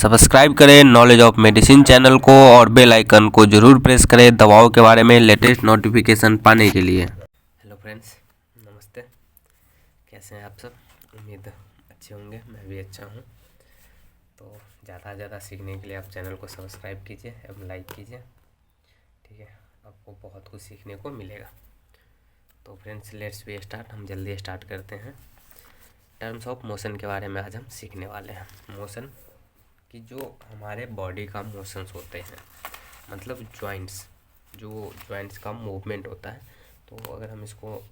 Subscribe करें knowledge of medicine channel को और बेल आइकन को जरूर प्रेस करें दवाओं के बारे में लेटेस्ट नोटिफिकेशन पाने के लिए। हेलो फ्रेंड्स, नमस्ते। कैसे हैं आप सब? उम्मीद अच्छे होंगे, मैं भी अच्छा हूं। तो ज़्यादा से ज़्यादा सीखने के लिए आप चैनल को सब्सक्राइब कीजिए एवं लाइक कीजिए, ठीक है। आपको बहुत कुछ सीखने को मिलेगा। तो फ्रेंड्स, लेट्स बी स्टार्ट। हम जल्दी स्टार्ट करते हैं। टर्म्स ऑफ मोशन के बारे में आज हम सीखने वाले हैं। मोशन कि जो हमारे बॉडी का मोशंस होते हैं, मतलब जॉइंट्स का मूवमेंट होता है। तो अगर हम इसको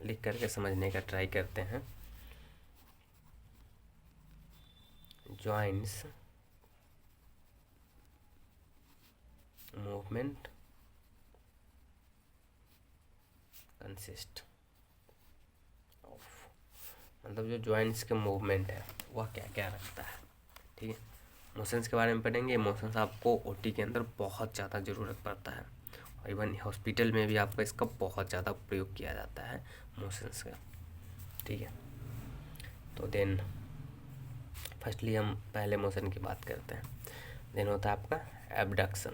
लिख करके समझने का ट्राई करते हैं, जॉइंट्स मूवमेंट कंसिस्ट ऑफ, मतलब जो जॉइंट्स के मूवमेंट है वह क्या क्या रखता है, ठीक है। मोशंस के बारे में पढ़ेंगे। मोशंस आपको ओटी के अंदर बहुत ज़्यादा ज़रूरत पड़ता है और इवन हॉस्पिटल में भी आपका इसका बहुत ज़्यादा प्रयोग किया जाता है मोशंस का, ठीक है। तो देन फर्स्टली हम पहले मोशन की बात करते हैं। देन होता है आपका एबडक्शन।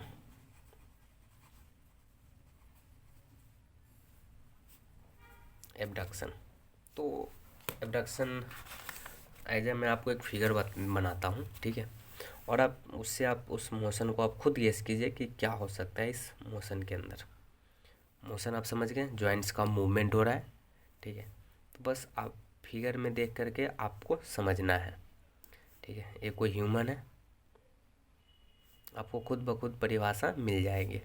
तो एबडक्शन एज मैं आपको एक फिगर बनाता हूँ, ठीक है। और आप उस मोशन को आप खुद गेस कीजिए कि क्या हो सकता है इस मोशन के अंदर। मोशन आप समझ गए, जॉइंट्स का मूवमेंट हो रहा है, ठीक है। तो बस आप फिगर में देख करके आपको समझना है, ठीक है। ये कोई ह्यूमन है, आपको खुद ब खुद परिभाषा मिल जाएगी।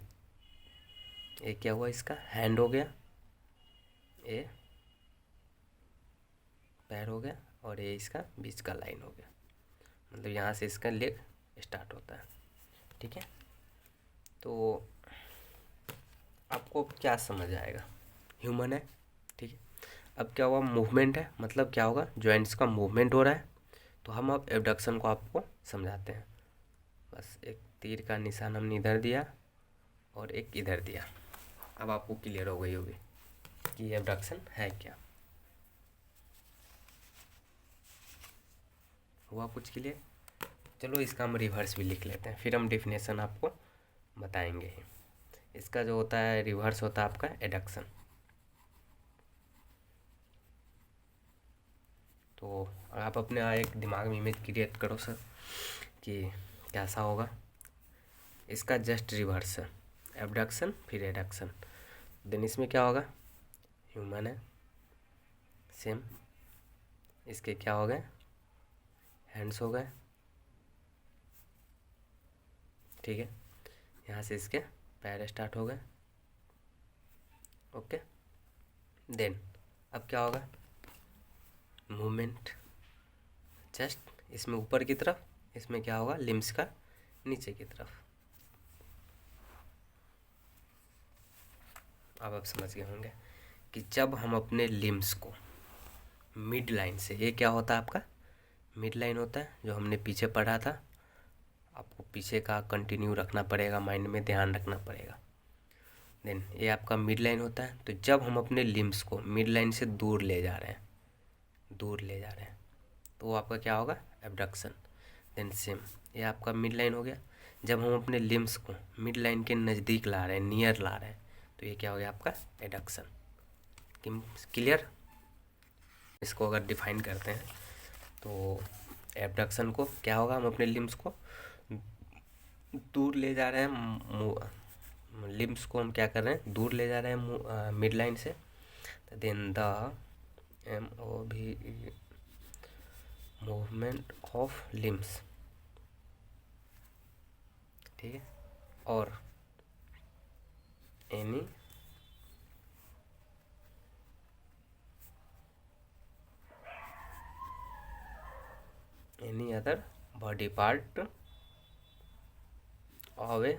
ये क्या हुआ, इसका हैंड हो गया, ये पैर हो गया और ये इसका बीच का लाइन हो गया, मतलब यहाँ से इसका लेग स्टार्ट होता है, ठीक है। तो आपको क्या समझ आएगा, ह्यूमन है, ठीक है। अब क्या हुआ, मूवमेंट है, मतलब क्या होगा, जॉइंट्स का मूवमेंट हो रहा है। तो हम अब एबडक्शन को आपको समझाते हैं। बस एक तीर का निशान हमने इधर दिया और एक इधर दिया। अब आपको क्लियर हो गई होगी कि एबडक्शन है क्या। हुआ कुछ क्लियर? चलो इसका हम रिवर्स भी लिख लेते हैं, फिर हम डेफिनेशन आपको बताएंगे ही। इसका जो होता है रिवर्स होता है आपका एडक्शन। तो आप अपने एक दिमाग में इमेज क्रिएट करो सर कि कैसा होगा। इसका जस्ट रिवर्स है, एबडक्शन फिर एडक्शन। देन इसमें क्या होगा, ह्यूमन है, सेम। इसके क्या हो गए, हैंड्स हो गए, ठीक है। यहाँ से इसके पैर स्टार्ट हो गए, ओके। देन अब क्या होगा, मूवमेंट जस्ट इसमें ऊपर की तरफ, इसमें क्या होगा, लिम्स का नीचे की तरफ। अब आप समझ गए होंगे कि जब हम अपने लिम्स को मिड लाइन से, ये क्या होता है आपका मिड लाइन होता है, जो हमने पीछे पढ़ा था। आपको पीछे का कंटिन्यू रखना पड़ेगा, माइंड में ध्यान रखना पड़ेगा। देन ये आपका मिड लाइन होता है। तो जब हम अपने लिम्स को मिड लाइन से दूर ले जा रहे हैं, तो वो आपका क्या होगा, एबडक्शन। देन सेम, ये आपका मिड लाइन हो गया। जब हम अपने लिम्स को मिड लाइन के नज़दीक ला रहे हैं, नियर ला रहे हैं, तो ये क्या हो गया आपका एडक्शन। क्लियर? इसको अगर डिफाइन करते हैं तो एबडक्शन को क्या होगा, हम अपने लिम्स को दूर ले जा रहे हैं, लिम्स को हम क्या कर रहे हैं, दूर ले जा रहे हैं मिड लाइन से। Then the MOVE movement of limbs, ठीक है। और any other body part of a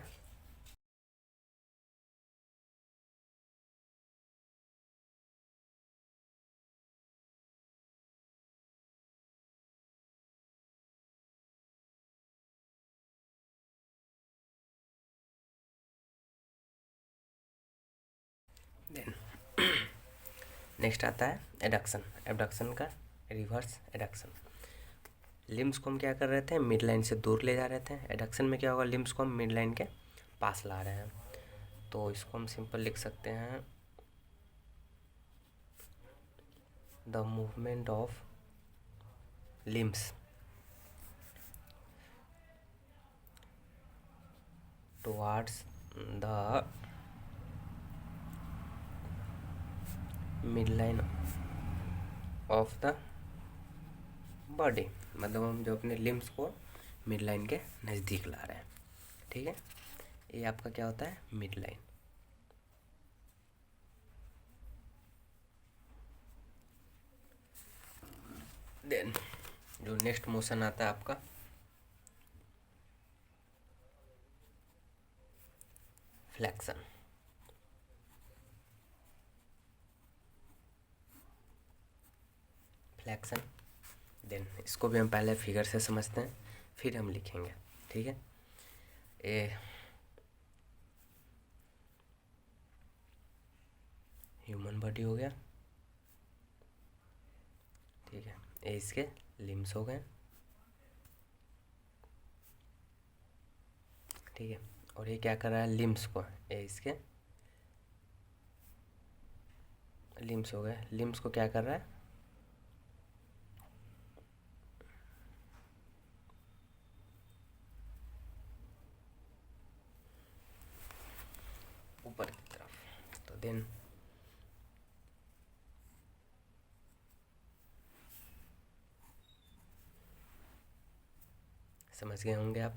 then next आता है एडक्शन। एबडक्शन का रिवर्स एडक्शन। लिम्स को हम क्या कर रहे थे, मिड लाइन से दूर ले जा रहे थे। एडक्शन में क्या होगा, लिम्स को हम मिड लाइन के पास ला रहे हैं। तो इसको हम सिंपल लिख सकते हैं, the movement of limbs towards the mid line of the body, मतलब हम जो अपने लिम्स को मिड लाइन के नज़दीक ला रहे हैं। ठीक है, ये आपका क्या होता है, मिड लाइन। देन जो नेक्स्ट मोशन आता है आपका फ्लेक्शन। फ्लेक्शन, देन इसको भी हम पहले फिगर से समझते हैं, फिर हम लिखेंगे। ठीक है, ए ह्यूमन बॉडी हो गया। ठीक है, ये इसके लिम्स हो गए। ठीक है, और ये क्या कर रहा है, लिम्स को, ये इसके लिम्स हो गए। लिम्स को क्या कर रहा है, ऊपर की तरफ। तो देन समझ गए होंगे आप।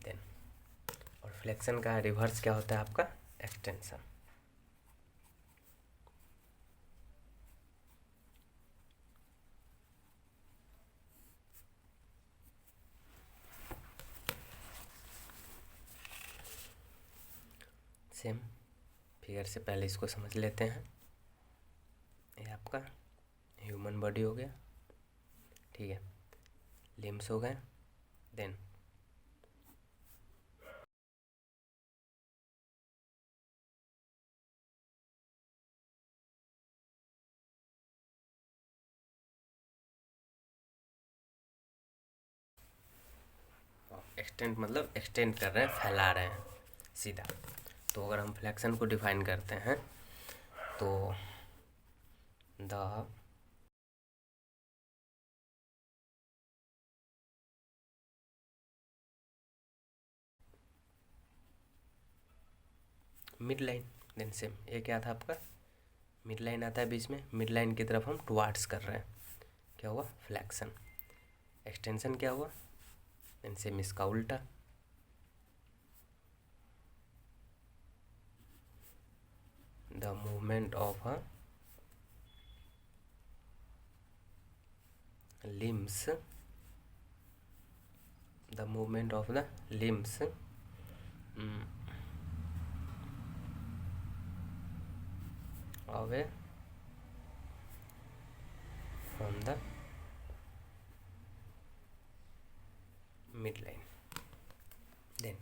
देन और फ्लेक्शन का रिवर्स क्या होता है आपका, एक्सटेंशन। सेम फिगर से पहले इसको समझ लेते हैं। ये आपका ह्यूमन बॉडी हो गया। ठीक है, लिम्स हो गए। देन एक्सटेंड, मतलब एक्सटेंड कर रहे हैं, फैला रहे हैं सीधा। तो अगर हम फ्लेक्शन को डिफाइन करते हैं तो the mid line, then same, ये क्या था आपका, मिड लाइन आता है बीच में, मिड लाइन की तरफ हम टुवार्ड्स कर रहे हैं, क्या हुआ, फ्लेक्शन। एक्सटेंशन क्या हुआ, देन सेम इसका उल्टा, the movement of a limbs, the movement of the limbs away from the midline। Then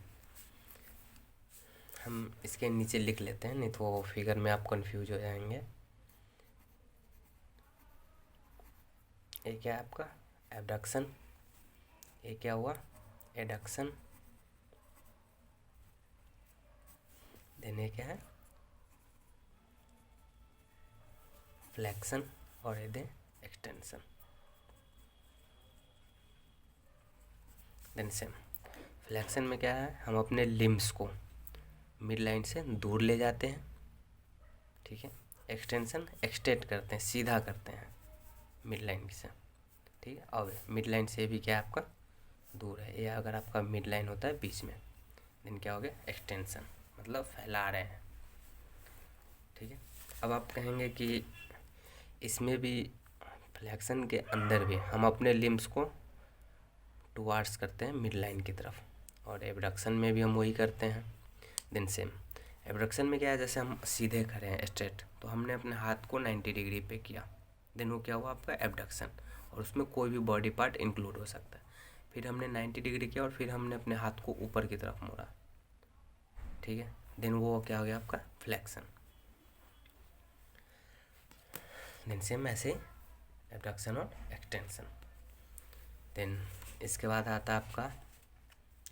हम इसके नीचे लिख लेते हैं, नहीं तो फिगर में आप कंफ्यूज हो जाएंगे। ये क्या है आपका, एबडक्शन। ये क्या हुआ, एडक्शन। देन ये क्या है, फ्लेक्शन, और ये दे एक्सटेंशन। देन सेम फ्लेक्शन में क्या है, हम अपने लिम्स को मिड लाइन से दूर ले जाते हैं। ठीक है, एक्सटेंशन एक्सटेंड करते हैं, सीधा करते हैं मिड लाइन से। ठीक है, अब मिड लाइन से भी क्या है आपका दूर है, ये अगर आपका मिड लाइन होता है बीच में, देन क्या हो गया, एक्सटेंशन, मतलब फैला रहे हैं। ठीक है, अब आप कहेंगे कि इसमें भी फ्लेक्शन के अंदर भी हम अपने लिम्स को टुवार्ड्स करते हैं मिड लाइन की तरफ, और एबडक्शन में भी हम वही करते हैं। देन सेम एबडक्शन में क्या है, जैसे हम सीधे खड़े हैं स्ट्रेट, तो हमने अपने हाथ को 90 डिग्री पे किया, देन वो क्या हुआ आपका एबडक्शन, और उसमें कोई भी बॉडी पार्ट इंक्लूड हो सकता है। फिर हमने 90 डिग्री किया और फिर हमने अपने हाथ को ऊपर की तरफ मोड़ा। ठीक है, देन वो क्या हो गया आपका फ्लेक्शन। देन सेम ऐसे एबडक्शन और एक्सटेंशन। देन इसके बाद आता है आपका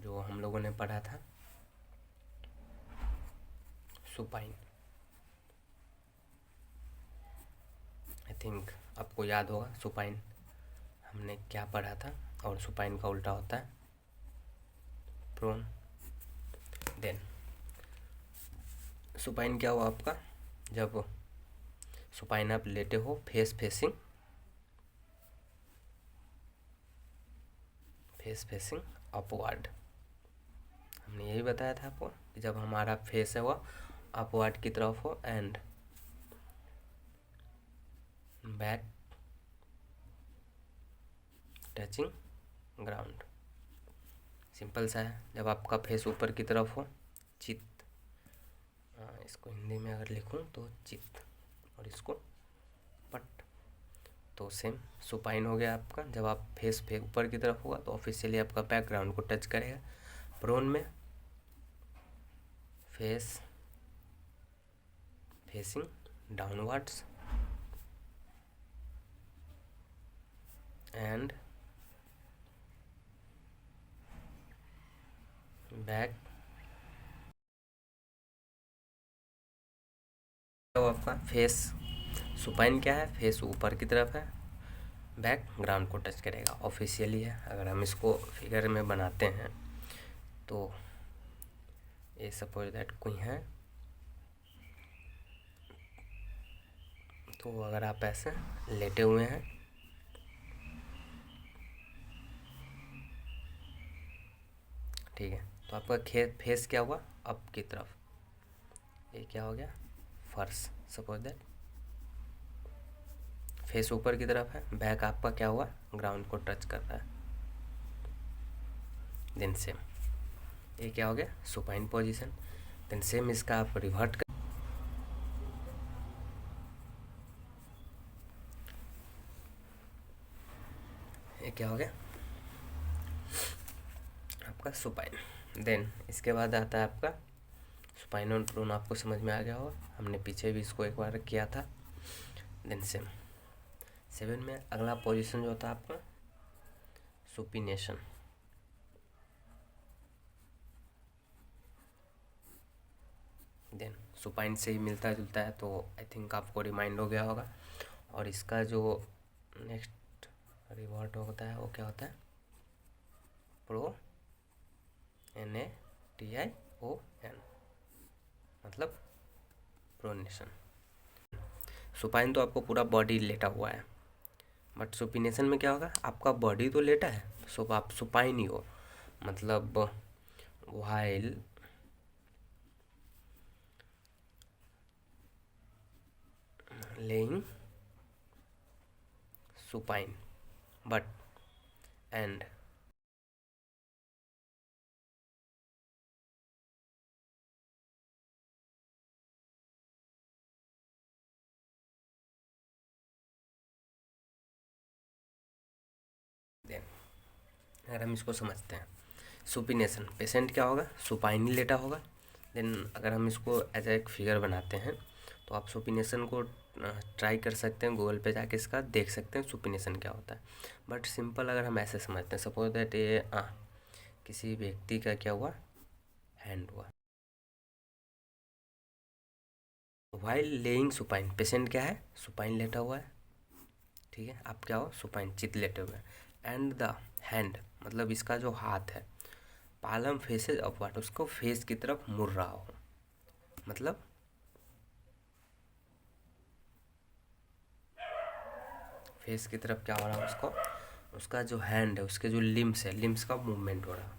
जो हम लोगों ने पढ़ा था सुपाइन। आई थिंक आपको याद होगा सुपाइन हमने क्या पढ़ा था, और सुपाइन का उल्टा होता है प्रोन। देन सुपाइन क्या हुआ आपका, जब सुपाइन आप लेटे हो फेस फेसिंग अपवर्ड। हमने यही बताया था आपको कि जब हमारा फेस है वो अपवर्ड की तरफ हो and back touching ground. Simple सा है, जब आपका फेस ऊपर की तरफ हो चित, इसको हिंदी में अगर लिखूं तो चित, और इसको पट, तो सेम सुपाइन हो गया आपका। जब आप फेस ऊपर की तरफ होगा तो ऑफिशियली आपका बैकग्राउंड को टच करेगा। प्रोन में फेसिंग डाउनवर्ड्स एंड बैक। तो आपका फेस सुपाइन क्या है, फेस ऊपर की तरफ है, बैक ग्राउंड को टच करेगा, ऑफिशियली है। अगर हम इसको फिगर में बनाते हैं तो ये सपोज दैट कोई है, तो अगर आप ऐसे लेटे हुए हैं, ठीक है, तो आपका फेस क्या हुआ अप की तरफ, ये क्या हो गया फर्श। सपोज दैट फेस ऊपर की तरफ है, बैक आपका क्या हुआ ग्राउंड को टच कर रहा है। देन सेम ये क्या हो गया सुपाइन पोजीशन। देन सेम इसका आप रिवर्ट कर, ये क्या हो गया आपका सुपाइन। देन इसके बाद आता है आपका सुपाइन और प्रोन। आपको समझ में आ गया होगा, हमने पीछे भी इसको एक बार किया था। देन सेम 7 में अगला पोजीशन जो होता है आपका सुपिनेशन। देन सुपाइन से ही मिलता जुलता है, तो आई थिंक आपको रिमाइंड हो गया होगा। और इसका जो नेक्स्ट रिवर्ट होता है वो क्या होता है प्रो NATION, मतलब प्रोनेशन। सुपाइन तो आपको पूरा बॉडी लेटा हुआ है, बट सुपिनेशन में क्या होगा आपका बॉडी तो लेटा है, सो आप सुपाइन ही हो, मतलब while lying supine but and then अगर हम इसको समझते हैं सुपिनेशन, पेशेंट क्या होगा सुपाइन ही लेटा होगा। देन अगर हम इसको एज एक फिगर बनाते हैं तो आप सुपिनेशन को ट्राई कर सकते हैं, गूगल पे जाके इसका देख सकते हैं सुपिनेशन क्या होता है। बट सिंपल अगर हम ऐसे समझते हैं, सपोज दैट ये किसी व्यक्ति का क्या हुआ हैंड हुआ, वाइल लेइंग सुपाइन, पेशेंट क्या है सुपाइन लेटा हुआ है, ठीक है, आप क्या हो सुपाइन चित लेटे हुए हैं। एंड द हैंड मतलब इसका जो हाथ है पालम फेसेज अपवर्ड, उसको फेस की तरफ मुड़ रहा हो, मतलब फेस की तरफ क्या हो रहा है उसको, उसका जो हैंड है उसके जो लिम्स है लिम्स का मूवमेंट हो रहा है,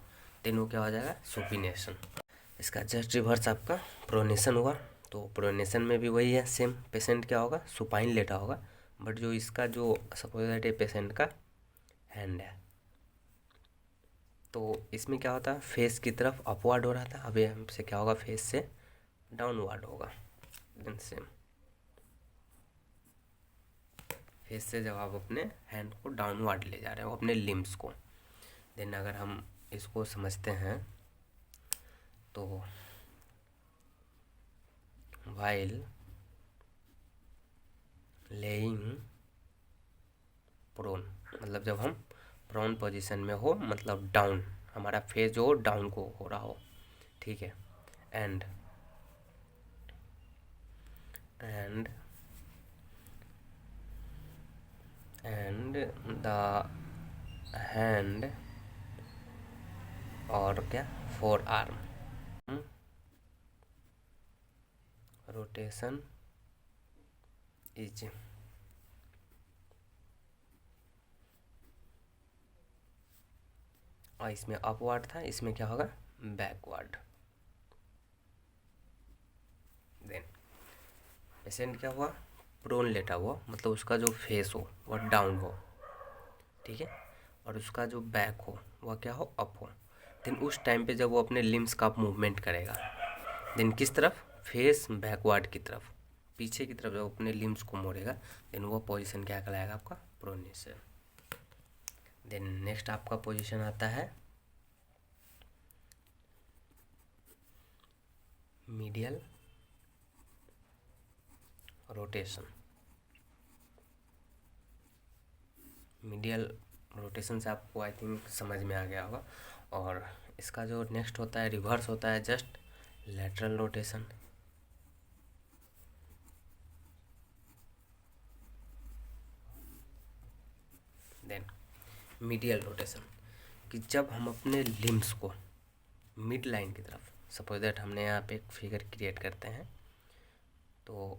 देन वो क्या हो जाएगा सुपिनेशन। इसका जस्ट रिवर्स आपका प्रोनेशन हुआ। तो प्रोनेशन में भी वही है सेम, पेशेंट क्या होगा सुपाइन लेटा होगा, बट जो इसका जो सपोज दैट पेशेंट का हैंड है, तो इसमें क्या होता है फेस की तरफ अपवर्ड हो रहा था, अभी हमसे क्या होगा फेस से डाउनवर्ड होगा। देन सेम फेस से जब आप अपने हैंड को डाउनवर्ड ले जा रहे हो अपने लिम्स को। देन अगर हम इसको समझते हैं तो वाइल लेइंग प्रोन, मतलब जब हम प्रोन पोजीशन में हो, मतलब डाउन, हमारा फेस जो हो डाउन को हो रहा हो, ठीक है। And and and the hand और क्या, फोर आर्म, रोटेशन इज, और इसमें अपवर्ड था, इसमें क्या होगा, बैकवर्ड। देन पेशेंट क्या हुआ, प्रोन लेटा हुआ, मतलब उसका जो फेस हो वह डाउन हो, ठीक है, और उसका जो बैक हो वह क्या हो, अप हो। देन उस टाइम पे जब वो अपने लिम्स का मूवमेंट करेगा, देन किस तरफ, फेस बैकवर्ड की तरफ, पीछे की तरफ जब अपने लिम्स को मोड़ेगा, देन वो पोजीशन क्या कहलाएगा, आपका प्रोनेशन। देन नेक्स्ट आपका पोजीशन आता है मीडियल रोटेशन। मीडियल रोटेशन से आपको आई थिंक समझ में आ गया होगा। और इसका जो नेक्स्ट होता है, रिवर्स होता है just lateral rotation. Then medial rotation, कि जब हम अपने लिम्स को मिड लाइन की तरफ, सपोज दैट हमने यहाँ पे एक फिगर क्रिएट करते हैं, तो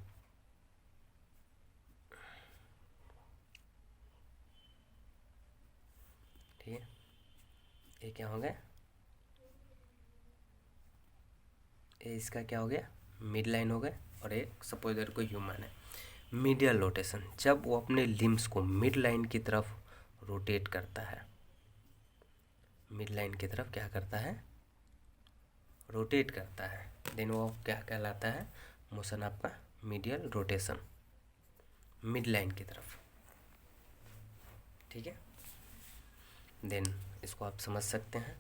ठीक है, ये क्या हो गया, ये इसका क्या हो गया, मिड लाइन हो गया, और एक सपोज दैट कोई ह्यूमन है। मीडियल रोटेशन, जब वो अपने लिम्स को मिड लाइन की तरफ रोटेट करता है, मिड लाइन की तरफ क्या करता है, रोटेट करता है, देन वो क्या कहलाता है, मोशन आपका मीडियल रोटेशन, मिड लाइन की तरफ, ठीक है। देन इसको आप समझ सकते हैं,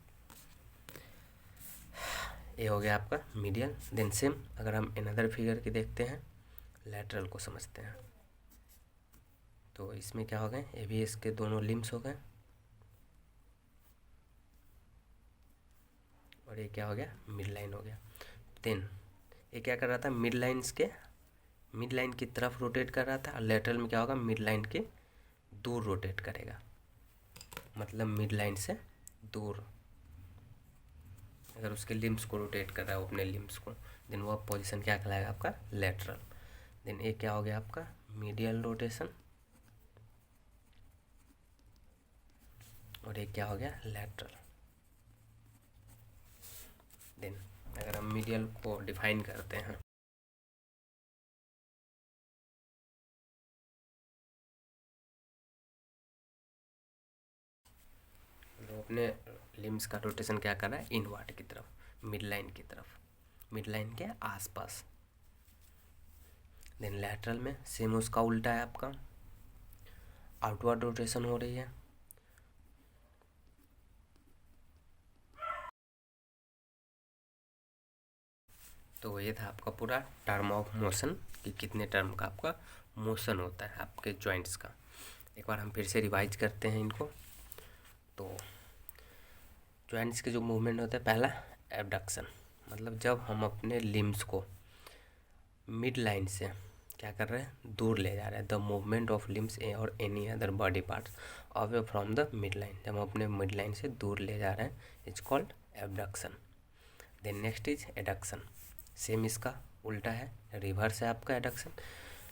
ये हो गया आपका मीडियल। देन सेम अगर हम अनदर फिगर की देखते हैं, लैटरल को समझते हैं, तो इसमें क्या हो गए, ये भी इसके दोनों लिम्स हो गए, और ये क्या हो गया, मिड लाइन हो गया। देन ये क्या कर रहा था, मिड लाइन की तरफ रोटेट कर रहा था, और लेटरल में क्या होगा, मिड लाइन के दूर रोटेट करेगा, मतलब मिड लाइन से दूर अगर उसके लिम्स को रोटेट कर रहा है, वो अपने लिम्स को, देन वो पोजीशन क्या कहलाएगा, आपका लेटरल। देन ये क्या हो गया, आपका मीडियल रोटेशन, और ये क्या हो गया, लेटरल। देन अगर हम मीडियल को डिफाइन करते हैं, तो अपने लिम्स का रोटेशन क्या कर रहा है, इनवर्ड की तरफ, मिड लाइन की तरफ, मिड लाइन के आसपास। देन लैटरल में सेम उसका उल्टा है, आपका आउटवर्ड रोटेशन हो रही है। तो ये था आपका पूरा टर्म ऑफ मोशन, कि कितने टर्म का आपका मोशन होता है आपके जॉइंट्स का। एक बार हम फिर से रिवाइज करते हैं इनको। तो जॉइंट्स के जो मूवमेंट होता है, पहला एबडक्शन, मतलब जब हम अपने लिम्स को मिड लाइन से क्या कर रहे हैं, दूर ले जा रहे हैं। द मूवमेंट ऑफ लिम्स और any other body parts away from the mid line, जब हम अपने मिड लाइन से दूर ले जा रहे हैं, it's called abduction. Then next is adduction, same इसका उल्टा है, रिवर्स है आपका एडक्शन।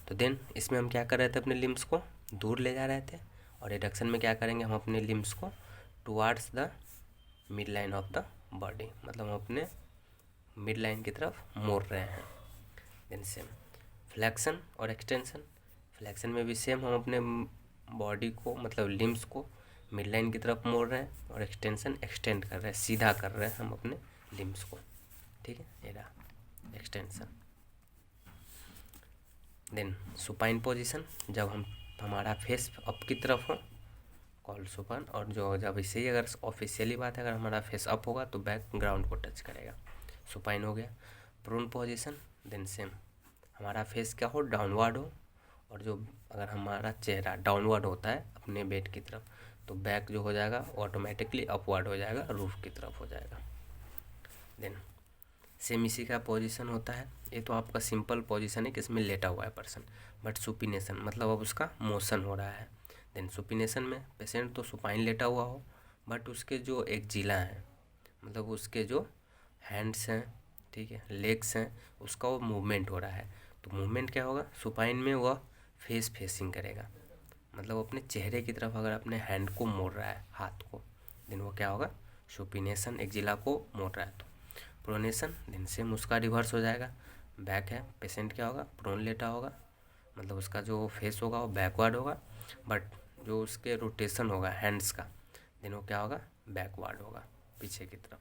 तो देन इसमें हम क्या कर रहे थे, अपने लिम्स को दूर ले जा रहे थे, और एडक्शन में क्या करेंगे, हम अपने लिम्स को towards the mid line of the body, मतलब हम अपने मिड लाइन की तरफ मोड़ रहे हैं। देन सेम फ्लैक्शन और एक्सटेंशन, फ्लैक्शन में भी सेम हम अपने बॉडी को, मतलब लिम्स को मिड लाइन की तरफ मोड़ रहे हैं, और एक्सटेंशन एक्सटेंड कर रहे हैं, सीधा कर रहे हैं हम अपने लिम्स को, ठीक है, ये रहा एक्सटेंशन। देन सुपाइन पोजीशन, जब हमारा फेस अप की तरफ हो, कॉल सुपाइन, और जो जब इसे ही अगर ऑफिशियली बात है, अगर हमारा फेस अप होगा तो बैक ग्राउंड को टच करेगा, सुपाइन हो गया। प्रोन पोजीशन, देन सेम हमारा फेस क्या हो, डाउनवर्ड हो, और जो अगर हमारा चेहरा डाउनवर्ड होता है अपने बेड की तरफ, तो बैक जो हो जाएगा ऑटोमेटिकली अपवर्ड हो जाएगा, रूफ की तरफ हो जाएगा। देन सेम इसी का पोजीशन होता है। ये तो आपका सिंपल पोजीशन है कि इसमें लेटा हुआ है पर्सन, बट सुपिनेशन मतलब अब उसका मोशन हो रहा है। देन सुपिनेशन में पेशेंट तो सुपाइन लेटा हुआ हो, बट उसके जो एक जिला है, मतलब उसके जो हैंड्स हैं, ठीक है, लेग्स हैं, उसका वो मूवमेंट हो रहा है। तो मूवमेंट क्या होगा, सुपाइन में वह फेस फेसिंग करेगा, मतलब अपने चेहरे की तरफ अगर अपने हैंड को मोड़ रहा है, हाथ को, देन वो क्या होगा, सुपिनेशन, एक जिला को मोड़ रहा है। तो प्रोनेशन, दिन सेम उसका रिवर्स हो जाएगा। बैक है, पेशेंट क्या होगा, प्रोन लेटा होगा, मतलब उसका जो फेस होगा वो बैकवर्ड होगा, बट जो उसके रोटेशन होगा हैंड्स का, देन वो क्या होगा, बैकवर्ड होगा, पीछे की तरफ।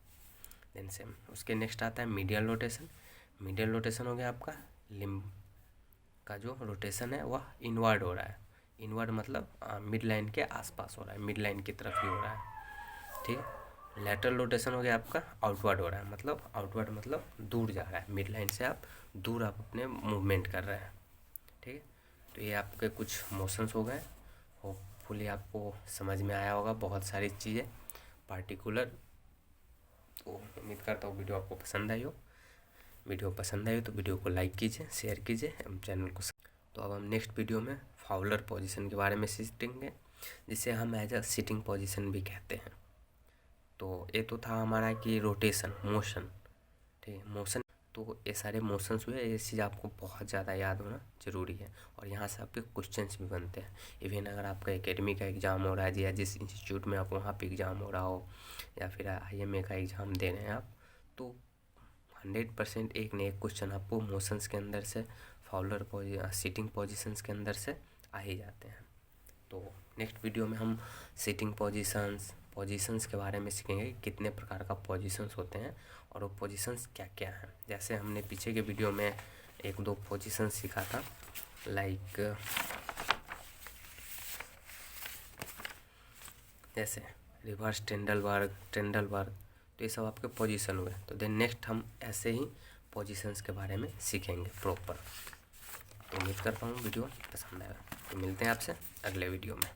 देन सेम उसके नेक्स्ट आता है मीडियल रोटेशन। मीडियल रोटेशन हो गया आपका लिम्ब का जो रोटेशन है वह इनवर्ड हो रहा है। इनवर्ड मतलब मिड लाइन के आसपास हो रहा है, मिड लाइन की तरफ ही हो रहा है, ठीक है। लैटरल रोटेशन हो गया आपका आउटवर्ड हो रहा है, मतलब आउटवर्ड मतलब दूर जा रहा है, मिड लाइन से आप दूर आप अपने मूवमेंट कर रहे हैं, ठीक है। तो ये आपके कुछ मोशंस हो गए, होपफुली आपको समझ में आया होगा बहुत सारी चीज़ें पार्टिकुलर। तो उम्मीद करता हूँ वीडियो आपको पसंद आई हो। वीडियो पसंद आई हो तो वीडियो को लाइक कीजिए, शेयर कीजिए, हम चैनल को। तो अब हम नेक्स्ट वीडियो में फाउलर पोजीशन के बारे में सीखेंगे, जिसे हम एज अ सिटिंग पोजीशन भी कहते हैं। तो ये तो था हमारा कि रोटेशन, मोशन, ठीक है, मोशन। तो ये सारे मोशंस हुए, ये चीज़ आपको बहुत ज़्यादा याद होना ज़रूरी है, और यहाँ से आपके क्वेश्चंस भी बनते हैं। इवन अगर आपका एकेडमी का एग्ज़ाम हो रहा है या जिस इंस्टीट्यूट में आप वहाँ पे एग्ज़ाम हो रहा हो, या फिर IMA का एग्ज़ाम दे रहे हैं आप, तो 100% एक न एक क्वेश्चन आपको मोशंस के अंदर से, फाउलर सिटिंग पोजीशंस के अंदर से आ ही जाते हैं। तो नेक्स्ट वीडियो में हम सिटिंग पोजीशंस के बारे में सीखेंगे, कितने प्रकार का पोजीशंस होते हैं और वो पोजीशंस क्या क्या हैं। जैसे हमने पीछे के वीडियो में 1-2 पोजीशन सीखा था, लाइक जैसे रिवर्स टेंडलबर्ग, तो ये सब आपके पोजीशन हुए। तो देन नेक्स्ट हम ऐसे ही पोजीशंस के बारे में सीखेंगे प्रॉपर। तो उम्मीद करता हूँ वीडियो पसंद आएगा। तो मिलते हैं आपसे अगले वीडियो में।